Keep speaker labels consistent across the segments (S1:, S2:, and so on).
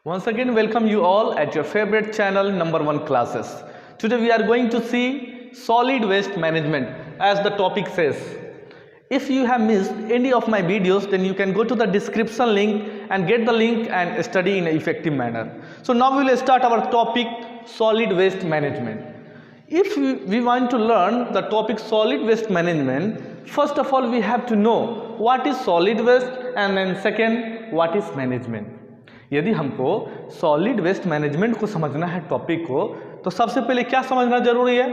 S1: Once again, welcome you all at your favorite channel, number one classes. Today we are going to see solid waste management as the topic says. If you have missed any of my videos, then you can go to the description link and get the link and study in an effective manner. So now we will start our topic solid waste management. If we want to learn the topic solid waste management, first of all we have to know what is solid waste and then second what is management. यदि हमको solid waste management को समझना है topic को, तो सबसे पहले क्या समझना जरूरी है,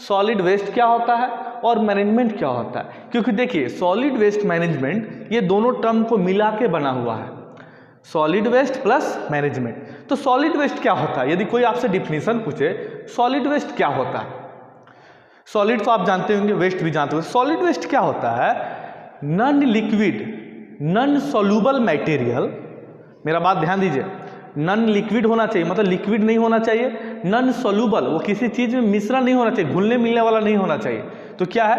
S1: सॉलिड वेस्ट क्या होता है और मैनेजमेंट क्या होता है। क्योंकि देखिए सॉलिड वेस्ट मैनेजमेंट ये दोनों टर्म को मिला के बना हुआ है, सॉलिड वेस्ट प्लस मैनेजमेंट। तो सॉलिड वेस्ट क्या होता है, यदि कोई आपसे डिफिनीशन पूछे सॉलिड वेस्ट क्या होता है, सॉलिड तो आप जानते होंगे, वेस्ट भी जानते होंगे। सॉलिड वेस्ट क्या होता है, non liquid non soluble material, मेरा बात ध्यान दीजिए, नॉन लिक्विड होना चाहिए, मतलब लिक्विड नहीं होना चाहिए, नॉन सोल्यूबल वो किसी चीज में मिश्रण नहीं होना चाहिए, घुलने मिलने वाला नहीं होना चाहिए। तो क्या है,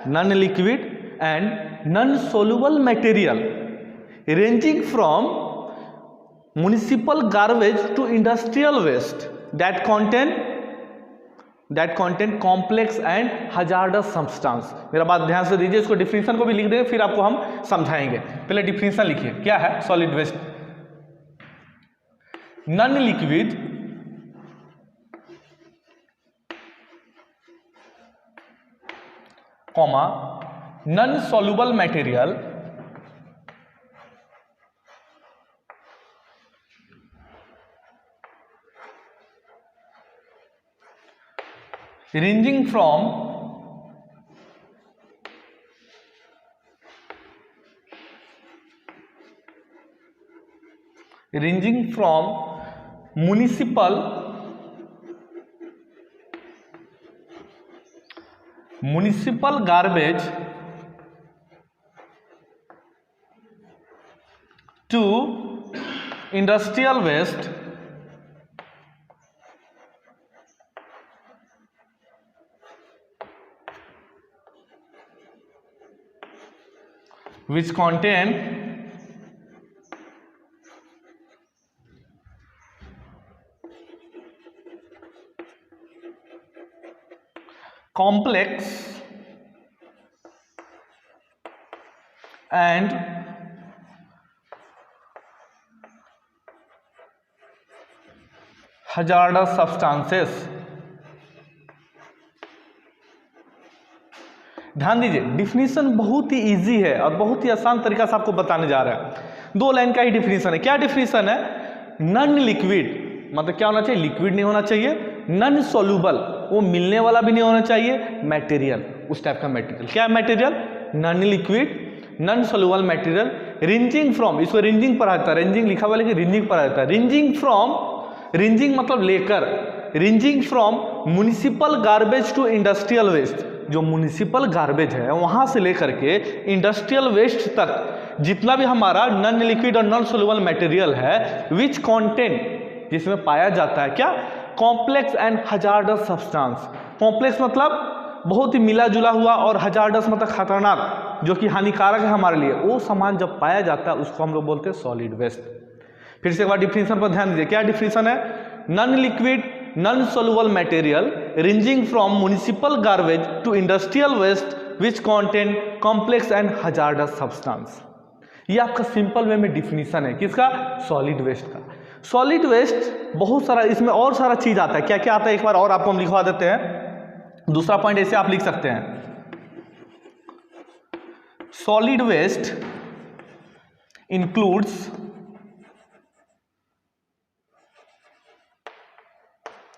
S1: non liquid and non soluble material ranging from municipal garbage to industrial waste that contain complex and hazardous substance. मेरा बात ध्यान से दीजिए, इसको डिफिनीशन को भी लिख देंगे फिर आपको हम समझाएंगे। पहले डिफिनीशन लिखिए, क्या है solid waste, non liquid comma non soluble material ranging from municipal garbage to industrial waste which contain complex and hazardous substances। ध्यान दीजिए, डिफिनीशन बहुत ही इजी है और बहुत ही आसान तरीका से आपको बताने जा रहा है। दो लाइन का ही डिफिनीशन है। क्या डिफिनीशन है, नॉन लिक्विड मतलब क्या होना चाहिए, लिक्विड नहीं होना चाहिए, नॉन सोल्यूबल वो मिलने वाला भी नहीं होना चाहिए, मटेरियल उस टाइप का मटेरियल। क्या है material, non liquid non soluble material ranging from, इसको रेंजिंग पढ़ा जाता है, रेंजिंग लिखा हुआ लेकिन रेंजिंग पढ़ा जाता है, रेंजिंग फ्रॉम, रेंजिंग मतलब लेकर, ranging from municipal garbage to industrial waste, जो म्युनिसिपल गार्बेज है वहां से लेकर के इंडस्ट्रियल वेस्ट तक जितना भी हमारा नॉन लिक्विड और नॉन सोल्यूबल मटेरियल है, विच कंटेंट जिसमें पाया जाता है क्या, complex and hazardous substance. Complex मतलब बहुत ही मिला जुला हुआ और हजार्डस मतलब खतरनाक, जो कि हानिकारक है हमारे लिए, वो सामान जब पाया जाता है उसको हम लोग बोलते हैं सॉलिड वेस्ट। फिर से एक बार डिफिनीशन पर ध्यान दीजिए, क्या डिफिनीशन है, non liquid non soluble material ranging from municipal garbage to industrial waste which contain complex and hazardous substance. ये आपका सिंपल वे में डिफिनीशन है किसका, सॉलिड वेस्ट का। सॉलिड वेस्ट बहुत सारा, इसमें और सारा चीज आता है, क्या क्या आता है एक बार और आपको हम लिखवा देते हैं। दूसरा पॉइंट ऐसे आप लिख सकते हैं, सॉलिड वेस्ट इंक्लूड्स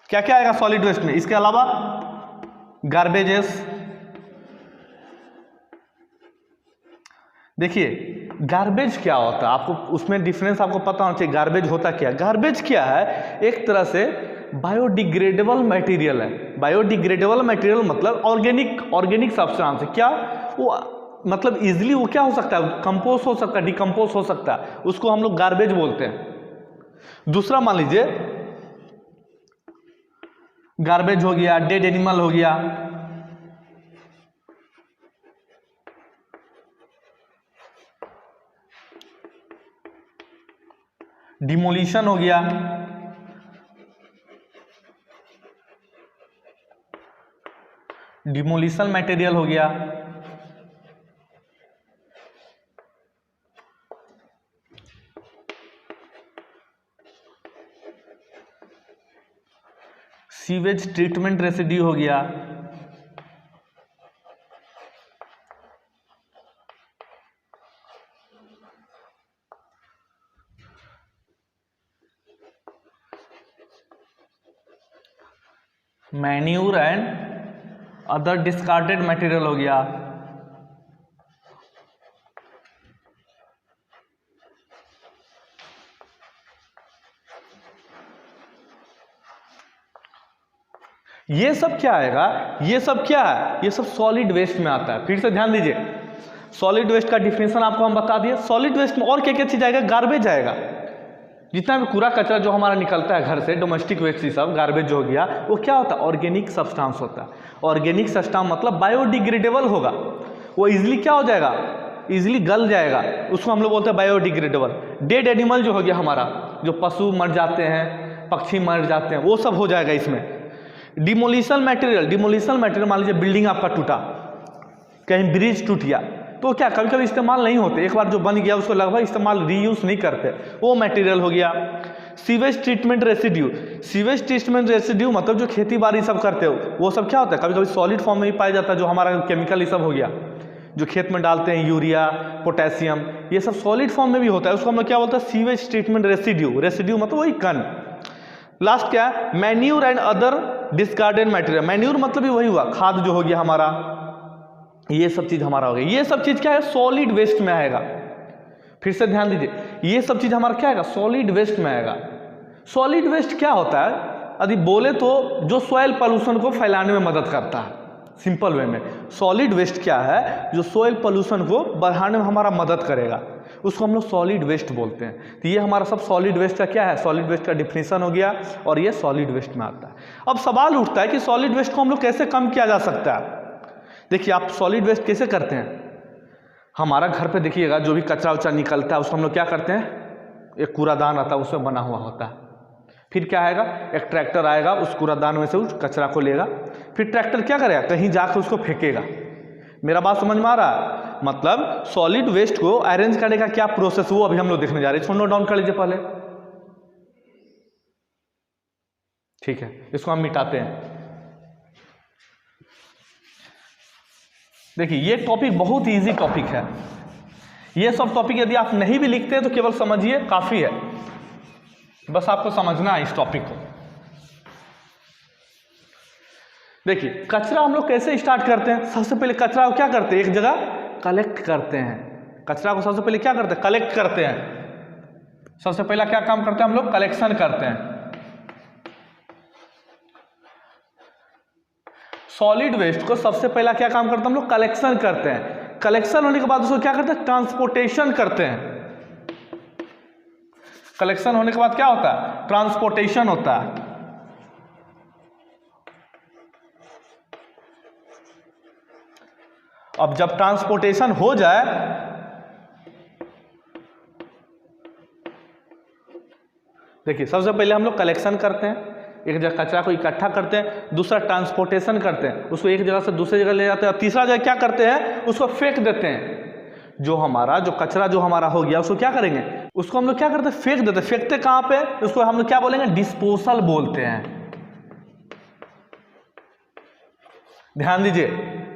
S1: क्या क्या आएगा सॉलिड वेस्ट में, इसके अलावा गार्बेजेस। देखिए गार्बेज क्या होता है, आपको उसमें डिफरेंस आपको पता होना चाहिए, गार्बेज होता क्या है। गार्बेज क्या है, एक तरह से बायोडिग्रेडेबल मटेरियल है। बायोडिग्रेडेबल मटेरियल मतलब ऑर्गेनिक सब्सटेंस है। क्या वो मतलब इजिली वो क्या हो सकता है, कंपोज हो सकता है, डिकम्पोज हो सकता है, उसको हम लोग गार्बेज बोलते हैं। दूसरा मान लीजिए गार्बेज हो गया, डेड एनिमल हो गया, डिमोलिशन हो गया, डिमोलिशन मटेरियल हो गया, सीवेज ट्रीटमेंट रेसिड्यू हो गया, manure and other discarded material हो गया, ये सब क्या आएगा, ये सब क्या है, ये सब सॉलिड वेस्ट में आता है। फिर से ध्यान दीजिए, सॉलिड वेस्ट का डिफिनेशन आपको हम बता दिए। सॉलिड वेस्ट में और क्या क्या चीज आएगा, गार्बेज आएगा, जितना भी कूड़ा कचरा जो हमारा निकलता है घर से, डोमेस्टिक वेस्ट ही सब गार्बेज जो हो गया, वो क्या होता है, ऑर्गेनिक सब्सटेंस होता है। ऑर्गेनिक सब्सटेंस मतलब बायोडिग्रेडेबल होगा, वो इजिली क्या हो जाएगा, इजिली गल जाएगा, उसको हम लोग बोलते हैं बायोडिग्रेडेबल। डेड एनिमल जो हो गया हमारा, जो पशु मर जाते हैं, पक्षी मर जाते हैं, वो सब हो जाएगा इसमें। डिमोलिशन मटेरियल, डिमोलिशन मटेरियल मान लीजिए बिल्डिंग आपका टूटा, कहीं ब्रिज टूट गया, तो क्या कभी कभी इस्तेमाल नहीं होते, एक बार जो बन गया उसको लगभग इस्तेमाल रीयूज नहीं करते, वो मटेरियल हो गया। Sewage treatment residue, sewage treatment residue मतलब जो खेती बाड़ी सब करते हो, वो सब क्या होता है, कभी कभी सॉलिड फॉर्म में भी पाया जाता है, जो हमारा केमिकल ये सब हो गया, जो खेत में डालते हैं, यूरिया, पोटेशियम, ये सब सॉलिड फॉर्म में भी होता है, उसको हम लोग क्या बोलते हैं, सीवेज ट्रीटमेंट रेसिड्यू। रेसिड्यू मतलब वही कण। लास्ट क्या है, manure and other discarded material. Manure मतलब भी वही हुआ, खाद जो हो गया हमारा, ये सब चीज हमारा हो गया। ये सब चीज क्या है, सॉलिड वेस्ट में आएगा। फिर से ध्यान दीजिए, ये सब चीज हमारा क्या आएगा, सॉलिड वेस्ट में आएगा। सॉलिड वेस्ट क्या होता है, यदि बोले तो जो सॉइल पोल्यूशन को फैलाने में मदद करता है, सिंपल वे में। सॉलिड वेस्ट क्या है, जो सॉइल पोल्यूशन को बढ़ाने में हमारा मदद करेगा, उसको हम लोग सॉलिड वेस्ट बोलते हैं। तो ये हमारा सब सॉलिड वेस्ट का क्या है, सॉलिड वेस्ट का डिफिनेशन हो गया, और ये सॉलिड वेस्ट में आता है। अब सवाल उठता है कि सॉलिड वेस्ट को हम लोग कैसे कम किया जा सकता है। देखिए, आप सॉलिड वेस्ट कैसे करते हैं, हमारा घर पे देखिएगा, जो भी कचरा उचरा निकलता है उसको हम लोग क्या करते हैं, एक कूड़ादान आता है, उसमें बना हुआ होता है। फिर क्या आएगा, एक ट्रैक्टर आएगा, उस कूड़ादान में से उस कचरा को लेगा, फिर ट्रैक्टर क्या करेगा, कहीं जाकर उसको फेंकेगा। मेरा बात समझ में आ रहा है, मतलब सॉलिड वेस्ट को अरेंज करने का क्या प्रोसेस, वो अभी हम लोग देखने जा रहे हैं। इसको नोट डाउन कर लीजिए पहले, ठीक है, इसको हम मिटाते हैं। देखिए, ये टॉपिक बहुत इजी टॉपिक है। ये सब टॉपिक यदि आप नहीं भी लिखते हैं तो केवल समझिए, काफी है, बस आपको समझना है इस टॉपिक को। देखिए, कचरा हम लोग कैसे स्टार्ट करते हैं। सबसे पहले कचरा को क्या करते हैं, एक जगह कलेक्ट करते हैं। कचरा को सबसे पहले क्या करते हैं, कलेक्ट करते हैं। सबसे पहला क्या काम करते हैं हम लोग, कलेक्शन करते हैं। सॉलिड वेस्ट को सबसे पहला क्या काम करते हैं हम लोग, कलेक्शन करते हैं। कलेक्शन होने के बाद उसको क्या करते हैं, ट्रांसपोर्टेशन करते हैं। कलेक्शन होने के बाद क्या होता है, ट्रांसपोर्टेशन होता है। अब जब ट्रांसपोर्टेशन हो जाए, देखिए, सबसे पहले हम लोग कलेक्शन करते हैं, एक जगह कचरा को इकट्ठा करते हैं। दूसरा ट्रांसपोर्टेशन करते हैं, उसको एक जगह से दूसरी जगह ले जाते हैं। और तीसरा जगह क्या करते हैं, उसको फेंक देते हैं। जो कचरा जो हमारा हो गया, उसको क्या करेंगे, उसको हम लोग क्या करते हैं, फेंक देते हैं। फेंकते कहाँ पे, उसको हम लोग क्या बोलेंगे, डिस्पोजल बोलते हैं। ध्यान दीजिए,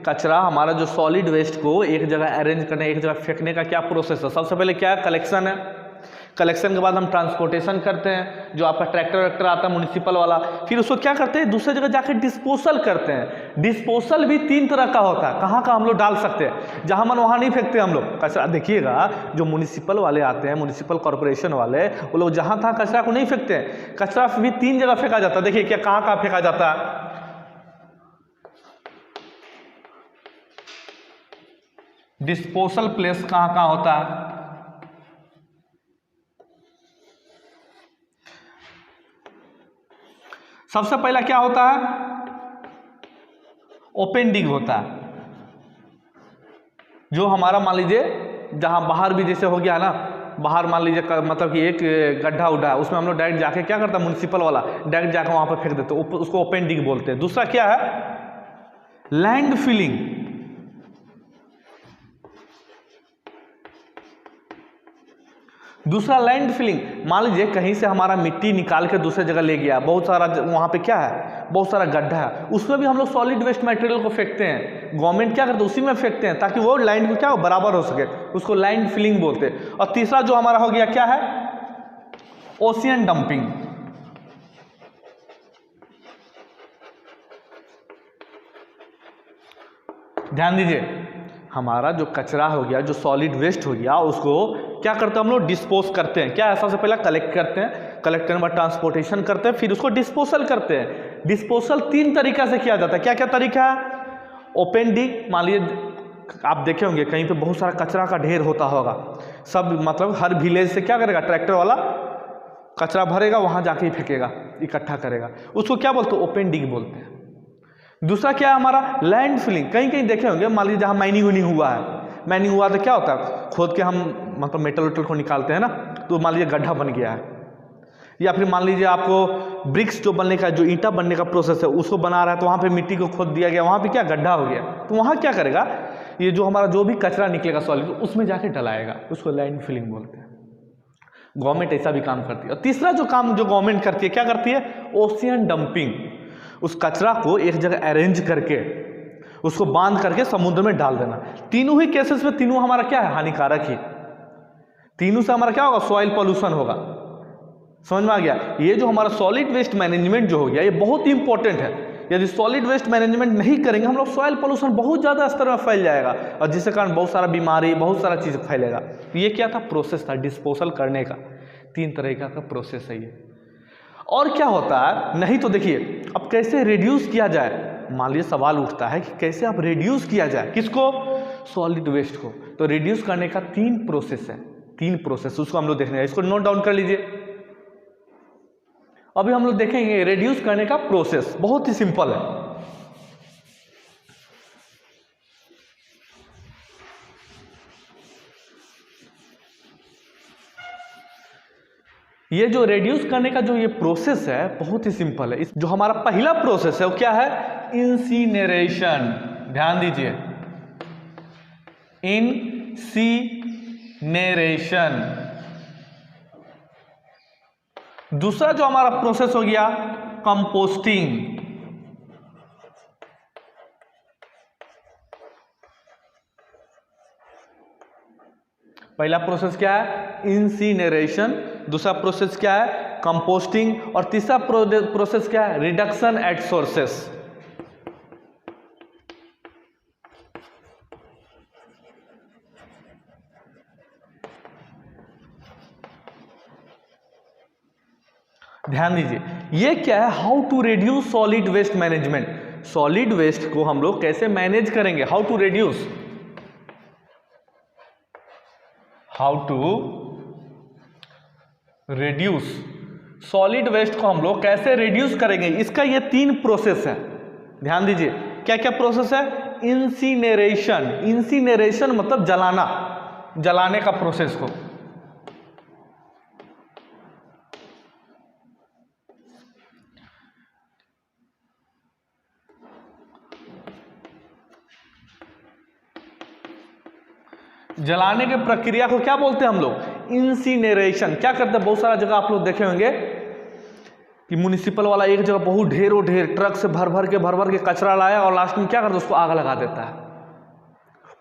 S1: कचरा हमारा जो सॉलिड वेस्ट को एक जगह अरेंज करने, एक जगह फेंकने का क्या प्रोसेस है। सबसे पहले क्या है, कलेक्शन है। कलेक्शन के बाद हम ट्रांसपोर्टेशन करते हैं, जो आपका ट्रैक्टर वैक्टर आता है म्युनिसिपल वाला, फिर उसको क्या करते हैं, दूसरी जगह जाकर डिस्पोजल करते हैं। डिस्पोजल भी 3 तरह का होता है। कहाँ का हम लोग डाल सकते हैं, जहां मन वहां नहीं फेंकते हम लोग कचरा। देखिएगा, जो म्युनिसिपल वाले आते हैं, म्युनिसिपल कॉर्पोरेशन वाले, वो लोग जहां तहाँ कचरा को नहीं फेंकते हैं। कचरा भी 3 जगह फेंका जाता है। देखिए क्या, कहाँ कहाँ फेंका जाता है, डिस्पोजल प्लेस कहाँ कहाँ होता है। सबसे पहला क्या होता है, ओपन डिग होता है। जो हमारा मान लीजिए, जहां बाहर भी जैसे हो गया ना, बाहर मान लीजिए मतलब कि एक गड्ढा उड्ढा है, उसमें हम लोग डायरेक्ट जाके क्या करता है, म्युनिसिपल वाला डायरेक्ट जाकर वहाँ पर फेंक देते हैं, उसको ओपन डिग बोलते हैं। दूसरा क्या है, लैंड फिलिंग। दूसरा लैंड फिलिंग, मान लीजिए कहीं से हमारा मिट्टी निकाल के दूसरे जगह ले गया, बहुत सारा वहाँ पे क्या है, बहुत सारा गड्ढा है, उसमें भी हम लोग सॉलिड वेस्ट मटेरियल को फेंकते हैं। गवर्नमेंट क्या करते हैं, उसी में फेंकते हैं ताकि वो लैंड को क्या हो, बराबर हो सके, उसको लैंड फिलिंग बोलते हैं। और तीसरा जो हमारा हो गया क्या है, ओशियन डंपिंग। ध्यान दीजिए, हमारा जो कचरा हो गया, जो सॉलिड वेस्ट हो गया, उसको क्या करते हैं हम लोग, डिस्पोज करते हैं। क्या, सबसे पहले कलेक्ट करते हैं, कलेक्ट करने के बाद ट्रांसपोर्टेशन करते हैं, फिर उसको डिस्पोजल करते हैं। डिस्पोजल 3 तरीका से किया जाता है। क्या क्या तरीका है, ओपन डिग, मान लीजिए आप देखे होंगे कहीं पे बहुत सारा कचरा का ढेर होता होगा, सब मतलब हर विलेज से क्या करेगा, ट्रैक्टर वाला कचरा भरेगा, वहाँ जाके ही फेंकेगा, इकट्ठा करेगा, उसको क्या बोलते हैं, ओपन डिग बोलते हैं। दूसरा क्या है हमारा, लैंड फिलिंग। कहीं कहीं देखे होंगे, मान लीजिए जहाँ माइनिंग वाइनिंग हुआ है, माइनिंग हुआ तो क्या होता है, खोद के हम मतलब मेटल वेटल को निकालते हैं ना, तो मान लीजिए गड्ढा बन गया है, या फिर मान लीजिए आपको ब्रिक्स जो बनने का, जो ईंटा बनने का प्रोसेस है, उसको बना रहा है, तो वहाँ पे मिट्टी को खोद दिया गया, वहाँ पे क्या गड्ढा हो गया, तो वहाँ क्या करेगा, ये जो हमारा जो भी कचरा निकलेगा सॉलिड, उसमें जाके डलाएगा, उसको लैंड फिलिंग बोलते हैं। गवर्नमेंट ऐसा भी काम करती है। और तीसरा जो काम जो गवर्नमेंट करती है, क्या करती है, ओशियन डंपिंग। उस कचरा को एक जगह अरेंज करके उसको बांध करके समुद्र में डाल देना। तीनों ही केसेस में तीनों हमारा क्या है, हानिकारक ही। तीनों से हमारा क्या होगा, सॉइल पॉल्यूशन होगा। समझ में आ गया। ये जो हमारा सॉलिड वेस्ट मैनेजमेंट जो हो गया, ये बहुत ही इंपॉर्टेंट है। यदि सॉलिड वेस्ट मैनेजमेंट नहीं करेंगे हम लोग, सॉइल पॉल्यूशन बहुत ज़्यादा स्तर में फैल जाएगा, और जिसके कारण बहुत सारा बीमारी, बहुत सारा चीज़ फैलेगा। ये क्या था, प्रोसेस था डिस्पोजल करने का। 3 तरीका का प्रोसेस है ये। और क्या होता है, नहीं तो देखिए अब कैसे रिड्यूस किया जाए। मान लीजिए सवाल उठता है कि कैसे अब रिड्यूस किया जाए, किसको, सॉलिड वेस्ट को। तो रिड्यूस करने का 3 प्रोसेस है, 3 प्रोसेस, उसको हम लोग देखने हैं। इसको नोट डाउन कर लीजिए। अभी हम लोग देखेंगे रिड्यूस करने का प्रोसेस, बहुत ही सिंपल है। ये जो रिड्यूस करने का जो ये प्रोसेस है, बहुत ही सिंपल है। जो हमारा पहला प्रोसेस है वो क्या है, इंसिनरेशन। ध्यान दीजिए, इंसिनरेशन। दूसरा जो हमारा प्रोसेस हो गया, कंपोस्टिंग। पहला प्रोसेस क्या है, इंसिनरेशन। दूसरा प्रोसेस क्या है, कंपोस्टिंग। और तीसरा प्रोसेस क्या है, रिडक्शन एट सोर्सेस। ध्यान दीजिए, ये क्या है, how to reduce solid waste management. Solid waste को हम लोग कैसे मैनेज करेंगे, how to reduce, how to reduce solid waste को हम लोग कैसे रिड्यूस करेंगे, इसका ये 3 प्रोसेस है। ध्यान दीजिए, क्या क्या प्रोसेस है, इंसिनरेशन। इंसिनरेशन मतलब जलाना, जलाने का प्रोसेस को। जलाने की प्रक्रिया को क्या बोलते हैं हम लोग, इंसिनरेशन। क्या करते हैं, बहुत सारा जगह आप लोग देखे होंगे कि म्युनिसिपल वाला एक जगह बहुत ढेरों ढेर ट्रक से भर भर के कचरा लाया और लास्ट में क्या करता है, उसको आग लगा देता है।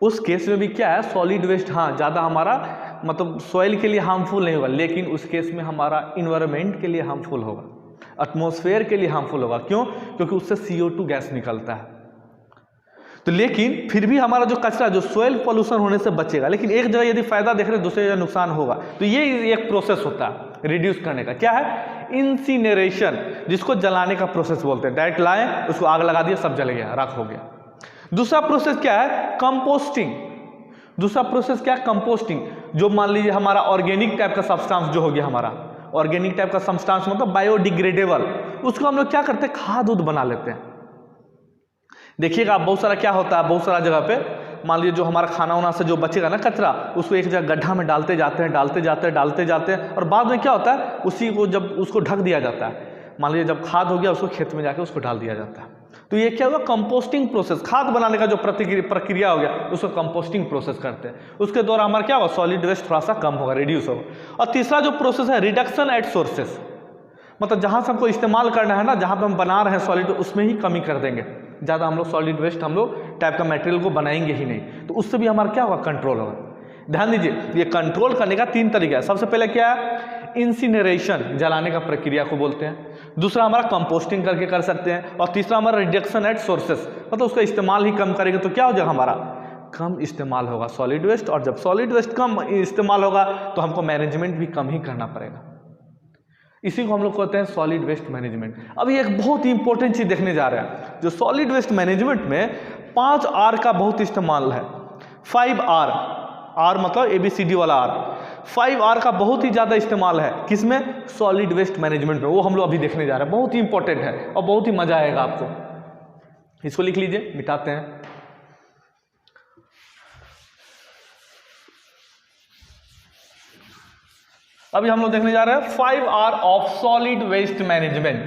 S1: उस केस में भी क्या है, सॉलिड वेस्ट हाँ ज़्यादा हमारा मतलब सॉइल के लिए हार्मफुल नहीं होगा, लेकिन उस केस में हमारा इन्वायरमेंट के लिए हार्मफुल होगा, एटमॉस्फेयर के लिए हार्मफुल होगा। क्यों, क्योंकि उससे CO2 गैस निकलता है। तो लेकिन फिर भी हमारा जो कचरा, जो सॉइल पॉल्यूशन होने से बचेगा। लेकिन एक जगह यदि फायदा देख रहे हैं, दूसरी जगह नुकसान होगा। तो ये एक प्रोसेस होता है रिड्यूस करने का। क्या है, इंसिनरेशन, जिसको जलाने का प्रोसेस बोलते हैं। डायरेक्ट लाए, उसको आग लगा दिया, सब जल गया, राख हो गया। दूसरा प्रोसेस क्या है, कंपोस्टिंग। दूसरा प्रोसेस क्या है, कंपोस्टिंग। जो मान लीजिए हमारा ऑर्गेनिक टाइप का सब्सटेंस जो हो गया, हमारा ऑर्गेनिक टाइप का सब्सटेंस मतलब बायोडिग्रेडेबल, उसको हम लोग क्या करते हैं, खाद उद बना लेते हैं। देखिएगा बहुत सारा क्या होता है, बहुत सारा जगह पे मान लीजिए जो हमारा खाना वाना से जो बचेगा ना कचरा, उसको एक जगह गड्ढा में डालते जाते हैं और बाद में क्या होता है, उसी को जब उसको ढक दिया जाता है, मान लीजिए जब खाद हो गया उसको खेत में जाके उसको डाल दिया जाता है। तो ये क्या हुआ, कंपोस्टिंग प्रोसेस, खाद बनाने का जो प्रक्रिया हो गया उसको कंपोस्टिंग प्रोसेस करते हैं। उसके द्वारा हमारा क्या होगा, सॉलिड वेस्ट थोड़ा सा कम होगा, रिड्यूस होगा। और तीसरा जो प्रोसेस है रिडक्शन एट सोर्सेस, मतलब जहाँ से हमको इस्तेमाल करना है ना, जहाँ पे हम बना रहे हैं सॉलिड, उसमें ही कमी कर देंगे। ज़्यादा हम लोग सॉलिड वेस्ट हम लोग टाइप का मटेरियल को बनाएंगे ही नहीं, तो उससे भी हमारा क्या होगा, कंट्रोल होगा। ध्यान दीजिए, ये कंट्रोल करने का 3 तरीका है। सबसे पहले क्या है, इंसिनरेशन, जलाने का प्रक्रिया को बोलते हैं। दूसरा हमारा कंपोस्टिंग करके कर सकते हैं। और तीसरा हमारा रिडक्शन एट सोर्सेस, मतलब उसका इस्तेमाल ही कम करेंगे तो क्या हो जाएगा, हमारा कम इस्तेमाल होगा सॉलिड वेस्ट। और जब सॉलिड वेस्ट कम इस्तेमाल होगा तो हमको मैनेजमेंट भी कम ही करना पड़ेगा। इसी को हम लोग कहते हैं सॉलिड वेस्ट मैनेजमेंट। अभी एक बहुत ही इंपॉर्टेंट चीज देखने जा रहे हैं, जो सॉलिड वेस्ट मैनेजमेंट में 5 R का बहुत इस्तेमाल है। 5 R, R मतलब ABCD वाला R, 5 R का बहुत ही ज़्यादा इस्तेमाल है। किसमें, सॉलिड वेस्ट मैनेजमेंट में। वो हम लोग अभी देखने जा रहे हैं, बहुत ही इंपॉर्टेंट है और बहुत ही मजा आएगा आपको। इसको लिख लीजिए, मिटाते हैं। अभी हम लोग देखने जा रहे हैं 5 R of solid waste management.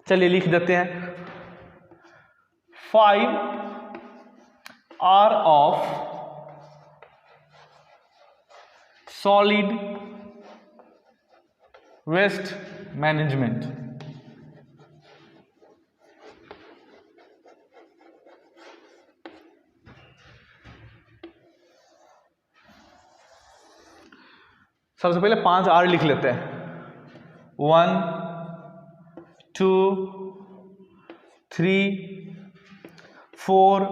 S1: चलिए लिख देते हैं, 5 R of solid waste management. सबसे पहले 5 R लिख लेते हैं, 1 2 3 4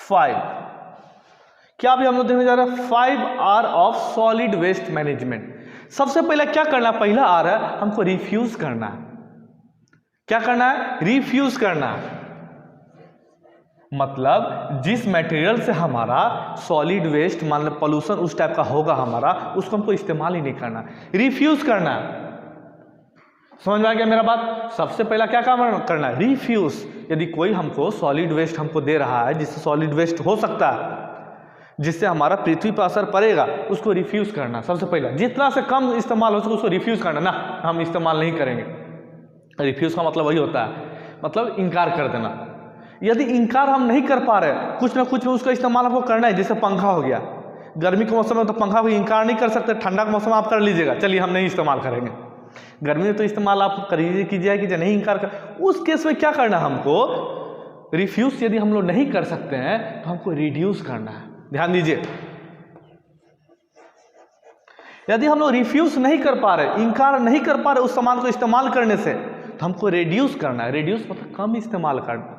S1: 5। क्या अभी हम लोग देखने जा रहे हैं 5 R of solid waste management. सबसे पहले क्या करना है, पहला R है हमको रिफ्यूज करना है। क्या करना है, रिफ्यूज करना है। मतलब जिस मटेरियल से हमारा सॉलिड वेस्ट, मान लो पोल्यूशन उस टाइप का होगा हमारा, उसको हमको इस्तेमाल ही नहीं करना, रिफ्यूज करना है। समझ में आ गया मेरा बात। सबसे पहला क्या काम करना है, रिफ्यूज। यदि कोई हमको सॉलिड वेस्ट हमको दे रहा है, जिससे सॉलिड वेस्ट हो सकता है, जिससे हमारा पृथ्वी पर असर पड़ेगा, उसको रिफ्यूज करना। सबसे पहला जितना से कम इस्तेमाल हो सके उसको रिफ्यूज करना, ना हम इस्तेमाल नहीं करेंगे। रिफ्यूज का मतलब वही होता है, मतलब इनकार कर देना। यदि इनकार हम नहीं कर पा रहे, कुछ ना कुछ में उसका इस्तेमाल हमको करना है। जैसे पंखा हो गया, गर्मी के मौसम में तो पंखा को इनकार नहीं कर सकते, ठंडा के मौसम में आप कर लीजिएगा, चलिए हम नहीं इस्तेमाल करेंगे। गर्मी में तो इस्तेमाल आप कीजिए कि नहीं इनकार कर, उस केस में क्या करना, हमको रिफ्यूज यदि हम लोग नहीं कर सकते हैं तो हमको रिड्यूस करना है। ध्यान दीजिए, यदि हम लोग रिफ्यूज नहीं कर पा रहे, इनकार नहीं कर पा रहे उस सामान को इस्तेमाल करने से, तो हमको रिड्यूस करना है। रिड्यूस मतलब कम इस्तेमाल करना।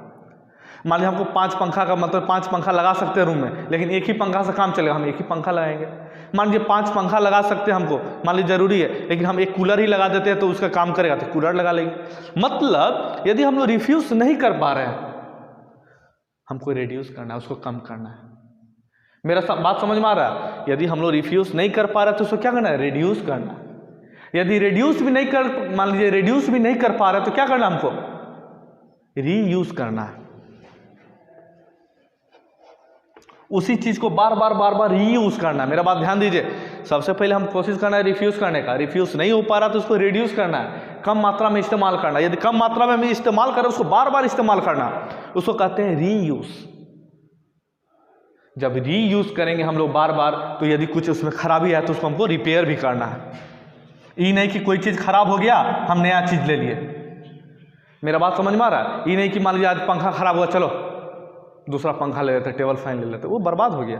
S1: मान लीजिए हमको 5 पंखा का मतलब 5 पंखा लगा सकते हैं रूम में, लेकिन एक ही पंखा से काम चलेगा, हम एक ही पंखा लगाएंगे। मान लीजिए 5 पंखा लगा सकते हैं हमको, मान लीजिए जरूरी है, लेकिन हम एक कूलर ही लगा देते हैं तो उसका काम करेगा, तो कूलर लगा लेंगे। मतलब यदि हम लोग रिफ्यूज नहीं कर पा रहे हैं, हमको रिड्यूस करना है, उसको कम करना है। मेरा बात समझ में आ रहा है। यदि हम लोग रिफ्यूज नहीं कर पा रहे तो उसको क्या करना है, रिड्यूस करना। यदि रिड्यूस भी नहीं कर, मान लीजिए रिड्यूस भी नहीं कर पा रहे तो क्या करना, हमको रीयूज करना है। उसी चीज को बार बार रीयूज करना है। मेरा बात ध्यान दीजिए, सबसे पहले हम कोशिश करना है रिफ्यूज करने का, रिफ्यूज नहीं हो पा रहा तो उसको रिड्यूस करना है, कम मात्रा में इस्तेमाल करना। यदि कम मात्रा में हम इस्तेमाल करें, उसको बार बार इस्तेमाल करना, उसको कहते हैं रीयूज। जब रीयूज करेंगे हम लोग बार बार, तो यदि कुछ उसमें खराबी है तो उसको हमको रिपेयर भी करना है। ये नहीं कि कोई चीज खराब हो गया हम नया चीज ले लिए। मेरा बात समझ में आ रहा है। ये नहीं कि मान लीजिए आज पंखा खराब हुआ, चलो दूसरा पंखा ले लेते, टेबल फैन ले लेते, वो बर्बाद हो गया।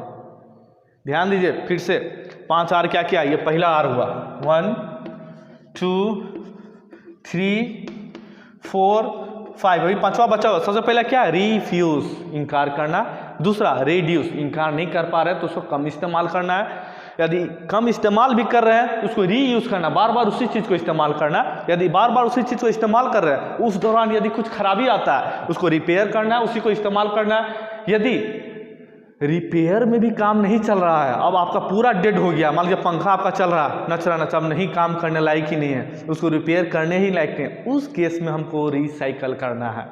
S1: ध्यान दीजिए फिर से, 5 R क्या किया, ये पहला R हुआ, 1 2 3 4 5, अभी 5वां बचा हुआ। सबसे पहला क्या, रिफ्यूज, इनकार करना। दूसरा रिड्यूस, इनकार नहीं कर पा रहे तो उसको कम इस्तेमाल करना है। यदि कम इस्तेमाल भी कर रहे हैं उसको रीयूज करना, बार बार उसी चीज को इस्तेमाल करना। यदि बार बार उसी चीज को इस्तेमाल कर रहे हैं, उस दौरान यदि कुछ खराबी आता है उसको रिपेयर करना है, उसी को इस्तेमाल करना है। यदि रिपेयर में भी काम नहीं चल रहा है, अब आपका पूरा डेड हो गया, मान लीजिए पंखा आपका चल रहा है नच रहा अब नहीं काम करने लायक ही नहीं है, उसको रिपेयर करने ही लायक नहीं, उस केस में हमको रिसाइकल करना है।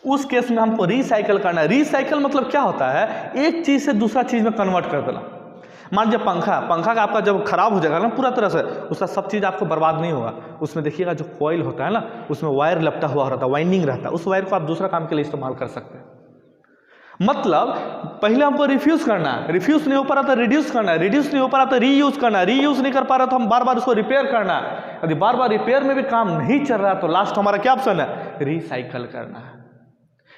S1: उस केस में हमको रिसाइकल करना है। रिसाइकल मतलब क्या होता है, एक चीज़ से दूसरा चीज़ में कन्वर्ट कर देना। मान लीजिए पंखा का आपका जब खराब हो जाएगा ना पूरा तरह से, उसका सब चीज़ आपको बर्बाद नहीं होगा। उसमें देखिएगा जो कॉइल होता है ना, उसमें वायर लपटा हुआ रहता है, वाइंडिंग रहता है, उस वायर को आप दूसरा काम के लिए इस्तेमाल कर सकते हैं। मतलब पहले हमको रिफ्यूज करना है, रिफ्यूज नहीं हो पा रहा तो रिड्यूस करना है, रिड्यूस नहीं हो पा रहा तो रीयूज करना है, रीयूज नहीं कर पा रहा तो हम बार बार उसको रिपेयर करना है। यदि बार बार रिपेयर में भी काम नहीं चल रहा तो लास्ट हमारा क्या ऑप्शन है, रिसाइकल करना है।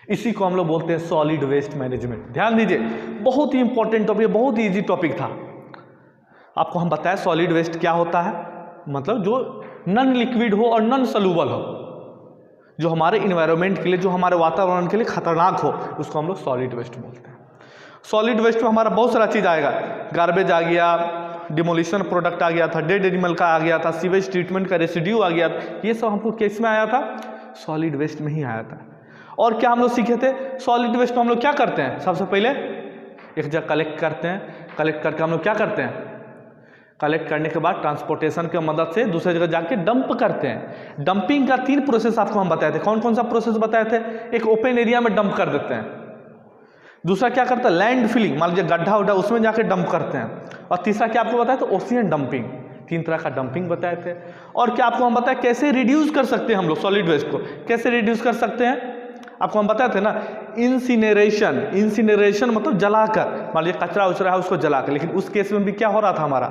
S1: इसी को हम लोग बोलते हैं सॉलिड वेस्ट मैनेजमेंट। ध्यान दीजिए, बहुत ही इंपॉर्टेंट टॉपिक, बहुत ही ईजी टॉपिक था। आपको हम बताएं सॉलिड वेस्ट क्या होता है, मतलब जो नॉन लिक्विड हो और नॉन सॉल्युबल हो, जो हमारे इन्वायरमेंट के लिए, जो हमारे वातावरण के लिए खतरनाक हो, उसको हम लोग सॉलिड वेस्ट बोलते हैं। सॉलिड वेस्ट में हमारा बहुत सारा चीज़ आएगा, गार्बेज आ गया, डिमोलिशन प्रोडक्ट आ गया था, डेड एनिमल का आ गया था, सीवेज ट्रीटमेंट का रेसिड्यू आ गया था। ये सब हमको किस में आया था, सॉलिड वेस्ट में ही आया था। और क्या हम लोग सीखे थे, सॉलिड वेस्ट में हम लोग क्या करते हैं, सबसे पहले एक जगह कलेक्ट करते हैं, कलेक्ट करके हम लोग क्या करते हैं, कलेक्ट करने के बाद ट्रांसपोर्टेशन की मदद से दूसरी जगह जाके डंप करते हैं। डंपिंग का 3 प्रोसेस आपको हम बताए थे। कौन कौन सा प्रोसेस बताए थे, एक ओपन एरिया में डंप कर देते हैं, दूसरा क्या करता है लैंड फिलिंग, मान लीजिए गड्ढा उड्ढा उसमें जाके डंप करते हैं, और तीसरा क्या आपको बताया था ओशियन डंपिंग। 3 तरह का डंपिंग बताए थे। और क्या आपको हम बताए कैसे रिड्यूस कर सकते हैं हम लोग सॉलिड वेस्ट को, कैसे रिड्यूस कर सकते हैं, आपको हम बताए थे ना इंसिनरेशन। इंसिनरेशन मतलब जलाकर, मान लीजिए कचरा उचरा है उसको जलाकर, लेकिन उस केस में भी क्या हो रहा था, हमारा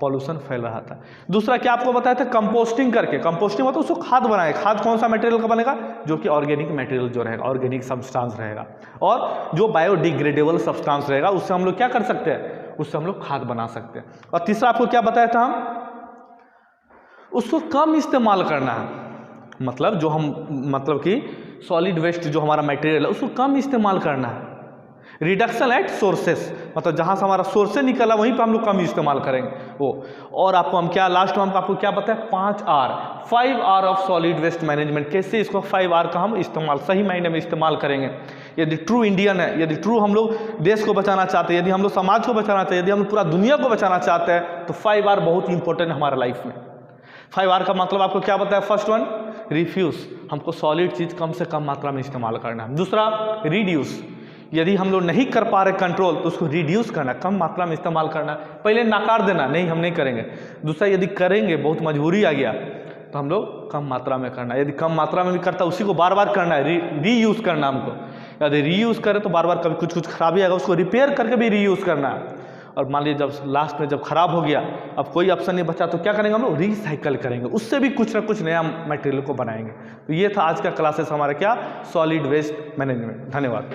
S1: पॉल्यूशन फैल रहा था। दूसरा क्या आपको बताया था कंपोस्टिंग करके, कंपोस्टिंग मतलब उसको खाद बनाए। खाद कौन सा मटेरियल का बनेगा, जो कि ऑर्गेनिक मटेरियल जो रहेगा, ऑर्गेनिक सब्सटेंस रहेगा, और जो बायोडिग्रेडेबल सब्सटेंस रहेगा, उससे हम लोग क्या कर सकते हैं, उससे हम लोग खाद बना सकते हैं। और तीसरा आपको क्या बताया था, हम उसको कम इस्तेमाल करना है, मतलब जो हम मतलब कि सॉलिड वेस्ट जो हमारा मटेरियल है उसको कम इस्तेमाल करना है। रिडक्शन एट सोर्सेस, मतलब जहाँ से हमारा सोर्स से निकला वहीं पे हम लोग कम इस्तेमाल करेंगे वो। और आपको हम क्या लास्ट में हम आपको क्या बताएं, 5 R of solid waste management. कैसे इसको 5 R का हम इस्तेमाल सही मायने में इस्तेमाल करेंगे। यदि ट्रू इंडियन है, यदि ट्रू हम लोग देश को बचाना चाहते हैं, यदि हम लोग समाज को बचाना चाहते हैं, यदि हम लोग पूरा दुनिया को बचाना चाहते हैं, तो 5 R बहुत इंपॉर्टेंट है हमारे लाइफ में। 5 R का मतलब आपको क्या बताया, फर्स्ट वन रिफ्यूज, हमको सॉलिड चीज़ कम से कम मात्रा में इस्तेमाल करना है। दूसरा रिड्यूस, यदि हम लोग नहीं कर पा रहे कंट्रोल तो उसको रिड्यूस करना, कम मात्रा में इस्तेमाल करना। पहले नकार देना, नहीं हम नहीं करेंगे। दूसरा यदि करेंगे, बहुत मजबूरी आ गया, तो हम लोग कम मात्रा में करना। यदि कम मात्रा में भी करता उसी को बार बार करना है, रीयूज करना हमको। यदि रीयूज करें तो बार बार कभी कुछ खराबी आएगा, उसको रिपेयर करके भी रीयूज करना है। और मान लीजिए जब लास्ट में जब खराब हो गया, अब कोई ऑप्शन नहीं बचा, तो क्या करेंगे हम लोग, रिसाइकल करेंगे, उससे भी कुछ ना कुछ नया मटेरियल को बनाएंगे। तो ये था आज का क्लासेस हमारा क्या, सॉलिड वेस्ट मैनेजमेंट। धन्यवाद।